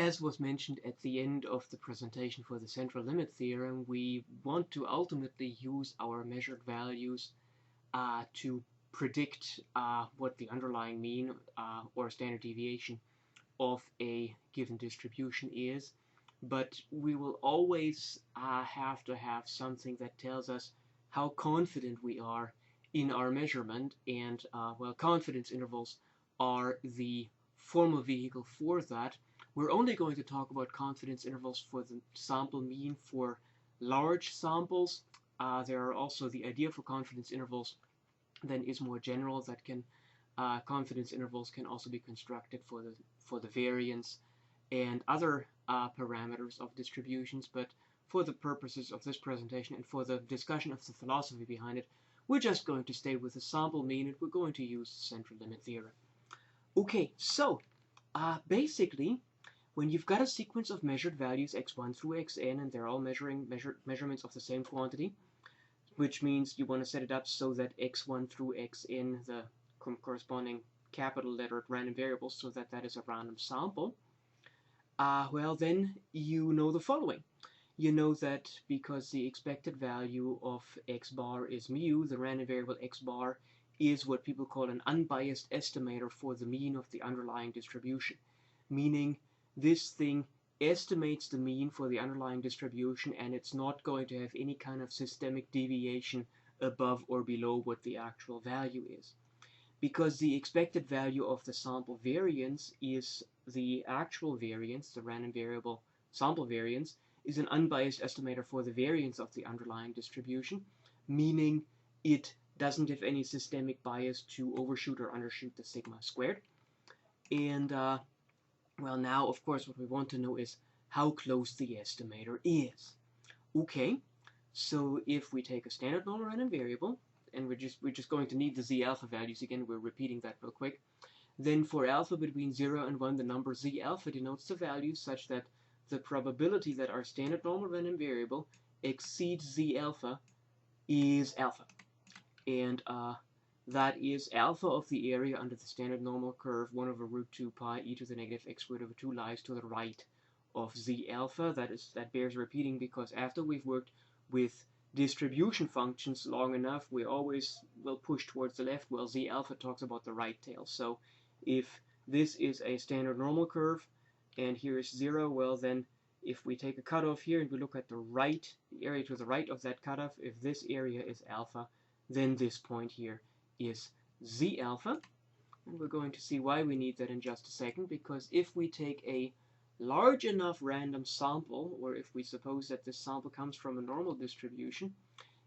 as was mentioned at the end of the presentation for the central limit theorem, we want to ultimately use our measured values to predict what the underlying mean or standard deviation of a given distribution is. But we will always have to have something that tells us how confident we are in our measurement, and well, confidence intervals are the formal vehicle for that. We're only going to talk about confidence intervals for the sample mean for large samples. There are also the idea for confidence intervals then is more general, that can confidence intervals can also be constructed for the variance and other parameters of distributions, but for the purposes of this presentation and for the discussion of the philosophy behind it, we're just going to stay with the sample mean, and we're going to use the central limit theorem. Okay, so basically, when you've got a sequence of measured values x1 through xn, and they're all measurements of the same quantity, which means you want to set it up so that x1 through xn, the corresponding capital letter random variables, so that that is a random sample, well, then you know the following. You know that because the expected value of x bar is mu, the random variable x bar is what people call an unbiased estimator for the mean of the underlying distribution, meaning this thing estimates the mean for the underlying distribution, and it's not going to have any kind of systemic deviation above or below what the actual value is. Because the expected value of the sample variance is the actual variance, the random variable sample variance, is an unbiased estimator for the variance of the underlying distribution, meaning it doesn't have any systemic bias to overshoot or undershoot the sigma squared. And well, now of course what we want to know is how close the estimator is. Okay, so if we take a standard normal random variable, and we're just going to need the z alpha values again, we're repeating that real quick, then for alpha between 0 and 1, the number z alpha denotes the value such that the probability that our standard normal random variable exceeds z alpha is alpha. And that is alpha of the area under the standard normal curve 1 over root 2 pi e to the negative x squared over 2 lies to the right of z alpha. That bears repeating because after we've worked with distribution functions long enough, we always will push towards the left. Well, z alpha talks about the right tail. So if this is a standard normal curve and here is 0, well then if we take a cutoff here and we look at the right, the area to the right of that cutoff, if this area is alpha, then this point here is z alpha. And we're going to see why we need that in just a second, because if we take a large enough random sample, or if we suppose that this sample comes from a normal distribution,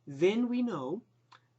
then we know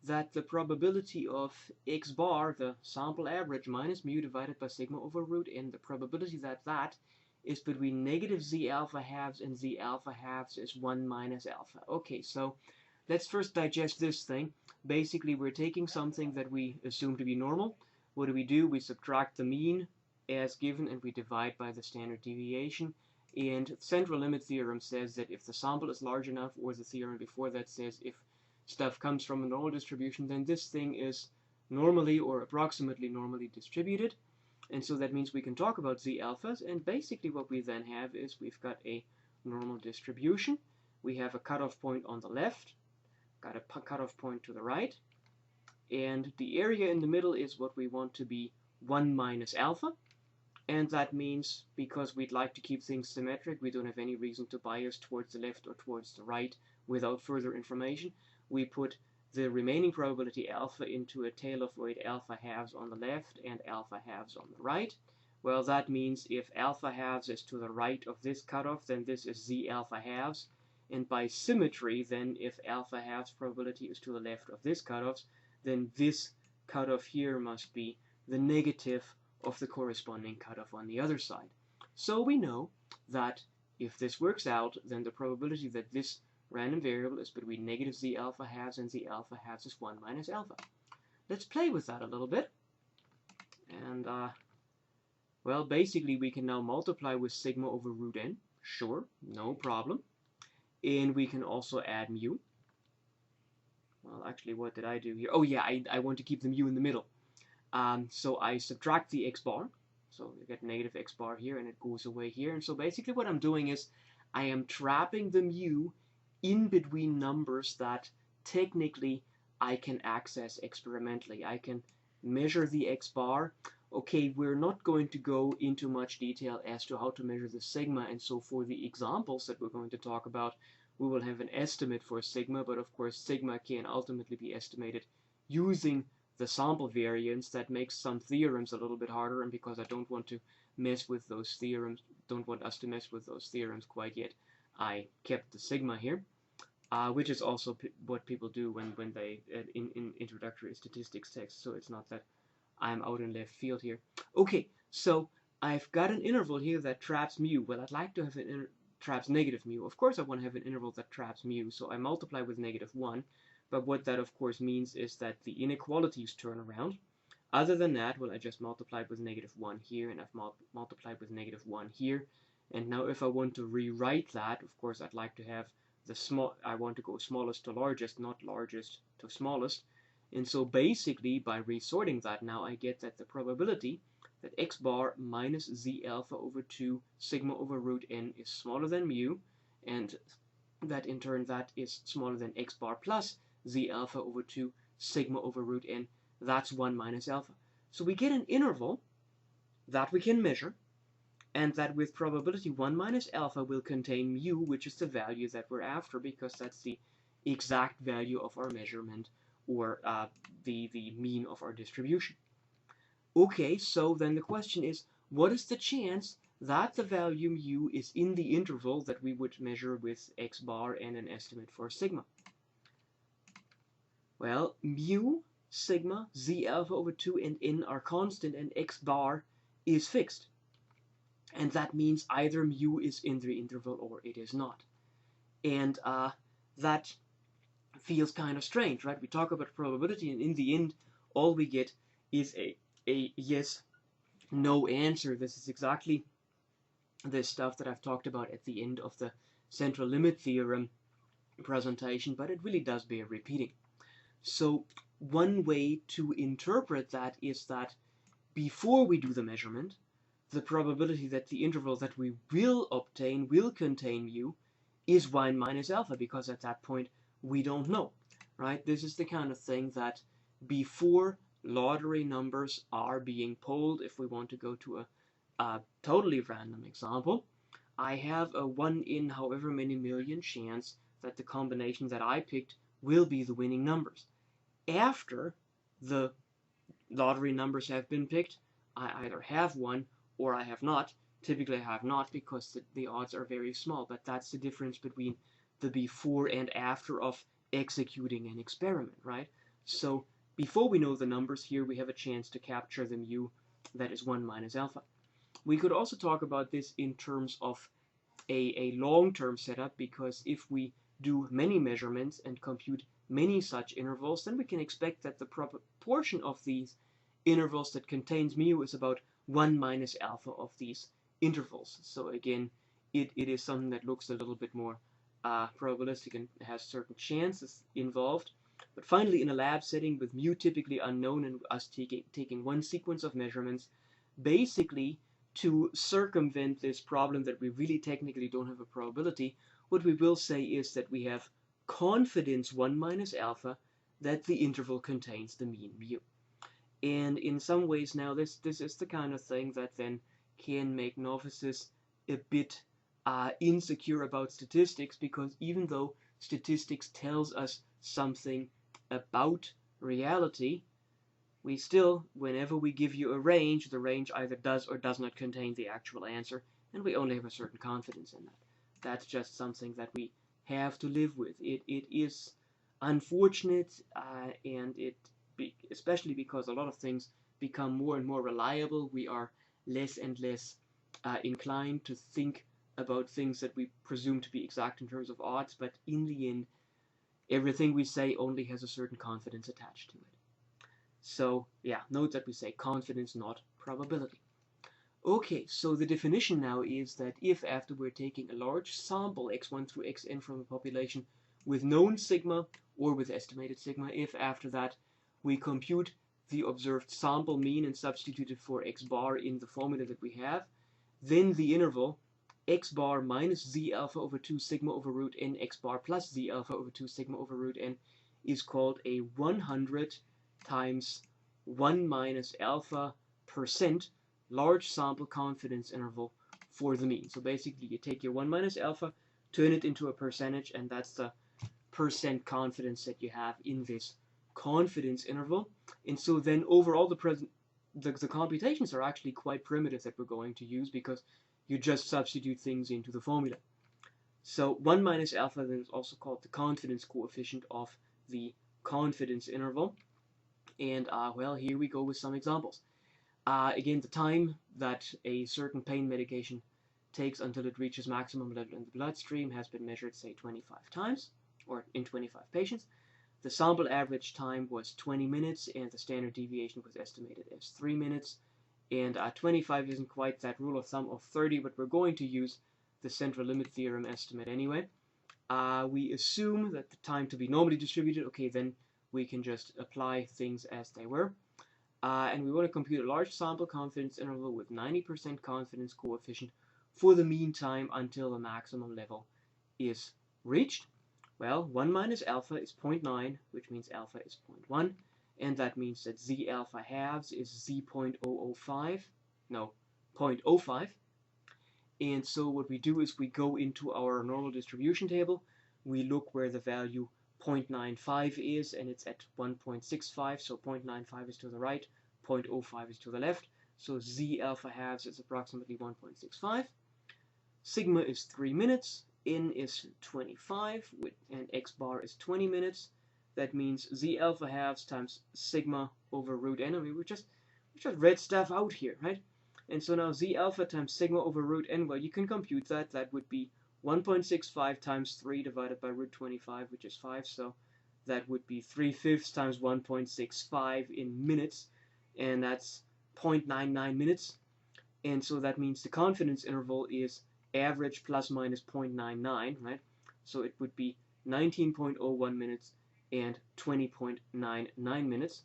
that the probability of x bar, the sample average, minus mu divided by sigma over root n, the probability that that is between negative z alpha halves and z alpha halves is 1 minus alpha. Okay, so let's first digest this thing. Basically, we're taking something that we assume to be normal. What do? We subtract the mean as given and we divide by the standard deviation. And central limit theorem says that if the sample is large enough, or the theorem before that says if stuff comes from a normal distribution, then this thing is normally or approximately normally distributed. And so that means we can talk about z alphas, and basically what we then have is we've got a normal distribution. We have a cutoff point on the left, got a cutoff point to the right, and the area in the middle is what we want to be 1 minus alpha. And that means, because we'd like to keep things symmetric, we don't have any reason to bias towards the left or towards the right without further information. We put the remaining probability alpha into a Taylor-Floyd alpha halves on the left and alpha halves on the right. Well, that means if alpha halves is to the right of this cutoff, then this is z alpha halves. And by symmetry, then if alpha halves probability is to the left of this cutoff, then this cutoff here must be the negative of the corresponding cutoff on the other side. So we know that if this works out, then the probability that this random variable is between negative z alpha halves and z alpha halves is 1 minus alpha. Let's play with that a little bit. And, well, basically we can now multiply with sigma over root n. Sure, no problem. And we can also add mu. Well, actually, what did I do here? Oh yeah, I want to keep the mu in the middle. So I subtract the x bar. So you get negative x bar here, and it goes away here. And so basically what I'm doing is I am trapping the mu in between numbers that technically I can access experimentally. I can measure the x bar. Okay, we're not going to go into much detail as to how to measure the sigma, and so for the examples that we're going to talk about, we will have an estimate for sigma, but of course sigma can ultimately be estimated using the sample variance. That makes some theorems a little bit harder, and because I don't want to mess with those theorems, don't want us to mess with those theorems quite yet, I kept the sigma here, which is also what people do when they in introductory statistics text, so it's not that I'm out in left field here. Okay, so I've got an interval here that traps mu. Well, I'd like to have an traps negative mu. Of course I want to have an interval that traps mu, so I multiply with -1. But what that of course means is that the inequalities turn around. Other than that, well, I just multiplied with -1 here, and I've multiplied with -1 here. And now if I want to rewrite that, of course I'd like to have I want to go smallest to largest, not largest to smallest. And so basically by resorting that now, I get that the probability that x bar minus z alpha over 2 sigma over root n is smaller than mu, and that in turn that is smaller than x bar plus z alpha over 2 sigma over root n, that's 1 minus alpha. So we get an interval that we can measure, and that with probability 1 minus alpha will contain mu, which is the value that we're after, because that's the exact value of our measurement, or the mean of our distribution. Okay, so then the question is, what is the chance that the value mu is in the interval that we would measure with x bar and an estimate for sigma? Well, mu, sigma, z alpha over 2 and n are constant, and x bar is fixed. And that means either mu is in the interval or it is not. And that feels kind of strange, right? We talk about probability, and in the end, all we get is a yes, no answer. This is exactly the stuff that I've talked about at the end of the central limit theorem presentation, but it really does bear repeating. So one way to interpret that is that before we do the measurement, the probability that the interval that we will obtain will contain mu is 1 minus alpha, because at that point we don't know, right? This is the kind of thing that before lottery numbers are being polled, if we want to go to a totally random example, I have a 1 in however many million chance that the combination that I picked will be the winning numbers. After the lottery numbers have been picked, I either have won or I have not. Typically I have not, because the odds are very small, but that's the difference between the before and after of executing an experiment, right? So before we know the numbers here, we have a chance to capture the mu that is 1 minus alpha. We could also talk about this in terms of a long-term setup, because if we do many measurements and compute many such intervals, then we can expect that the proportion of these intervals that contains mu is about 1 minus alpha of these intervals. So again, it is something that looks a little bit more probabilistic and has certain chances involved. But finally, in a lab setting with mu typically unknown and us taking one sequence of measurements, basically to circumvent this problem that we really technically don't have a probability, what we will say is that we have confidence 1 minus alpha that the interval contains the mean mu. And in some ways now, this is the kind of thing that then can make novices a bit insecure about statistics, because even though statistics tells us something about reality, we still, whenever we give you a range, the range either does or does not contain the actual answer, and we only have a certain confidence in that. That's just something that we have to live with. It is unfortunate, and especially because a lot of things become more and more reliable, we are less and less inclined to think about things that we presume to be exact in terms of odds, but in the end, everything we say only has a certain confidence attached to it. So yeah, note that we say confidence, not probability. Okay, so the definition now is that if after we're taking a large sample, x1 through xn from a population with known sigma or with estimated sigma, if after that we compute the observed sample mean and substitute it for x bar in the formula that we have. Then the interval x bar minus z alpha over 2 sigma over root n x bar plus z alpha over 2 sigma over root n is called a 100 times 1 minus alpha % large sample confidence interval for the mean. So basically you take your 1 minus alpha, turn it into a percentage, and that's the % confidence that you have in this confidence interval. And so then overall the computations are actually quite primitive that we're going to use, because you just substitute things into the formula. So 1 minus alpha then is also called the confidence coefficient of the confidence interval. And well, here we go with some examples. Again, the time that a certain pain medication takes until it reaches maximum level in the bloodstream has been measured, say, 25 times, or in 25 patients. The sample average time was 20 minutes, and the standard deviation was estimated as 3 minutes. And 25 isn't quite that rule of thumb of 30, but we're going to use the central limit theorem estimate anyway. We assume that the time to be normally distributed. Okay, then we can just apply things as they were. And we want to compute a large sample confidence interval with 90% confidence coefficient for the mean time until the maximum level is reached. Well, 1 minus alpha is 0.9, which means alpha is 0.1, and that means that z alpha halves is z.005, no, 0.05. And so what we do is we go into our normal distribution table, we look where the value 0.95 is, and it's at 1.65, so 0.95 is to the right, 0.05 is to the left, so z alpha halves is approximately 1.65. Sigma is 3 minutes, n is 25, and x bar is 20 minutes. That means z alpha halves times sigma over root n. I mean, we just read stuff out here, right? And so now z alpha times sigma over root n, well, you can compute that. That would be 1.65 times 3 divided by root 25, which is 5. So that would be 3/5 times 1.65 in minutes, and that's 0.99 minutes. And so that means the confidence interval is average plus minus 0.99, right? So it would be 19.01 minutes and 20.99 minutes.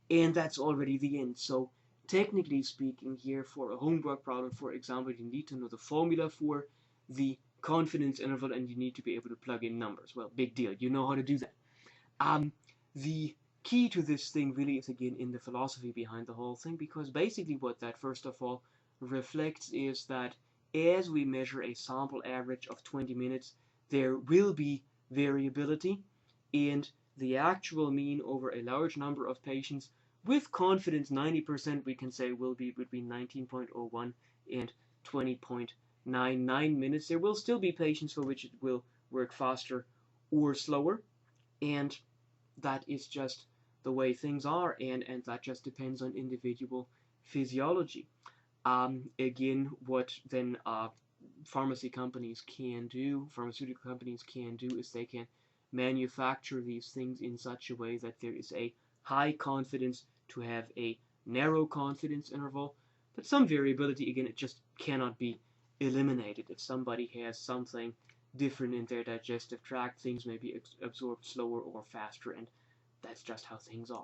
And that's already the end. So technically speaking here, for a homework problem, for example, you need to know the formula for the confidence interval, and you need to be able to plug in numbers. Well, big deal. You know how to do that. The key to this thing really is, again, in the philosophy behind the whole thing, because basically what that, first of all, reflects is that as we measure a sample average of 20 minutes, there will be variability, and the actual mean over a large number of patients, with confidence 90%, we can say will be between 19.01 and 20.99 minutes. There will still be patients for which it will work faster or slower, and that is just the way things are, and that just depends on individual physiology. Again, what then pharmaceutical companies can do is they can manufacture these things in such a way that there is a high confidence to have a narrow confidence interval, but some variability, again, it just cannot be eliminated. If somebody has something different in their digestive tract, things may be absorbed slower or faster, and that's just how things are.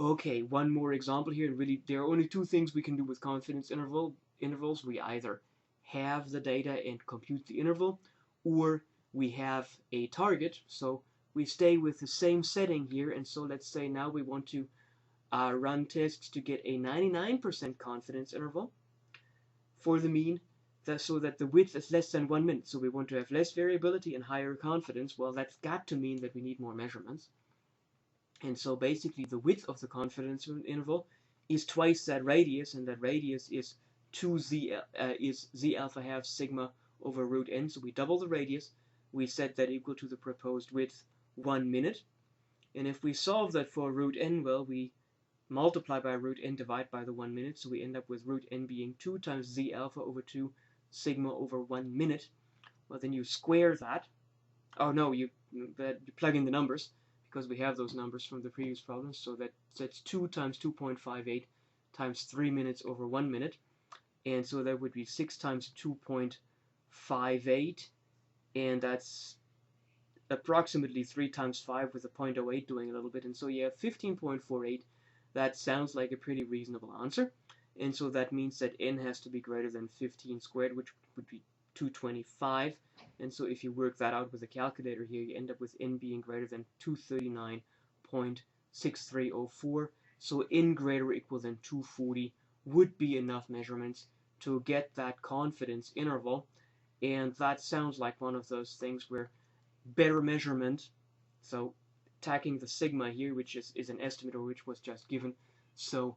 Okay, one more example here, and really there are only two things we can do with confidence intervals. We either have the data and compute the interval, or we have a target. So we stay with the same setting here, and so let's say now we want to run tests to get a 99% confidence interval for the mean, so that the width is less than 1 minute. So we want to have less variability and higher confidence. Well, that's got to mean that we need more measurements. And so basically the width of the confidence interval is twice that radius, and that radius is z alpha half sigma over root n. So we double the radius, we set that equal to the proposed width 1 minute. And if we solve that for root n, well, we multiply by root n, divide by the 1 minute, so we end up with root n being 2 times z alpha over 2 sigma over 1 minute. Well, then you square that. Oh no, you plug in the numbers, because we have those numbers from the previous problem. So that's 2 times 2.58 times 3 minutes over 1 minute. And so that would be 6 times 2.58, and that's approximately 3 times 5 with a 0.08 doing a little bit. And so you have 15.48 That sounds like a pretty reasonable answer. And so that means that n has to be greater than 15 squared, which would be 225. And so if you work that out with a calculator here, you end up with n being greater than 239.6304. So n greater or equal than 240 would be enough measurements to get that confidence interval. And that sounds like one of those things where better measurement, so attacking the sigma here, which is an estimator which was just given, so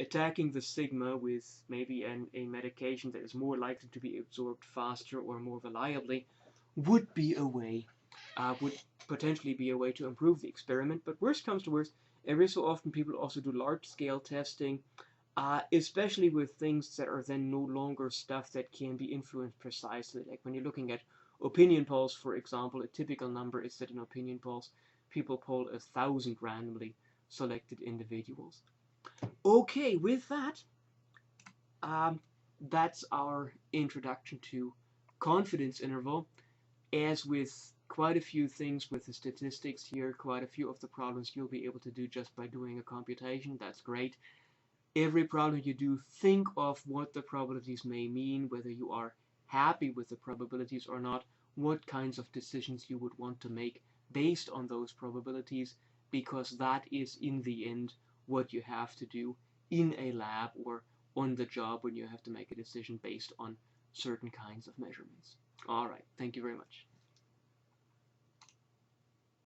attacking the sigma with maybe a medication that is more likely to be absorbed faster or more reliably would be a way, would potentially be a way to improve the experiment. But worst comes to worst, every so often people also do large-scale testing, especially with things that are then no longer stuff that can be influenced precisely. Like when you're looking at opinion polls, for example, a typical number is that in opinion polls, people poll 1,000 randomly selected individuals. Okay, with that, that's our introduction to confidence interval. As with quite a few things with the statistics here, quite a few of the problems you'll be able to do just by doing a computation. That's great. Every problem you do, think of what the probabilities may mean, whether you are happy with the probabilities or not, what kinds of decisions you would want to make based on those probabilities, because that is in the end what you have to do in a lab or on the job when you have to make a decision based on certain kinds of measurements. All right, thank you very much.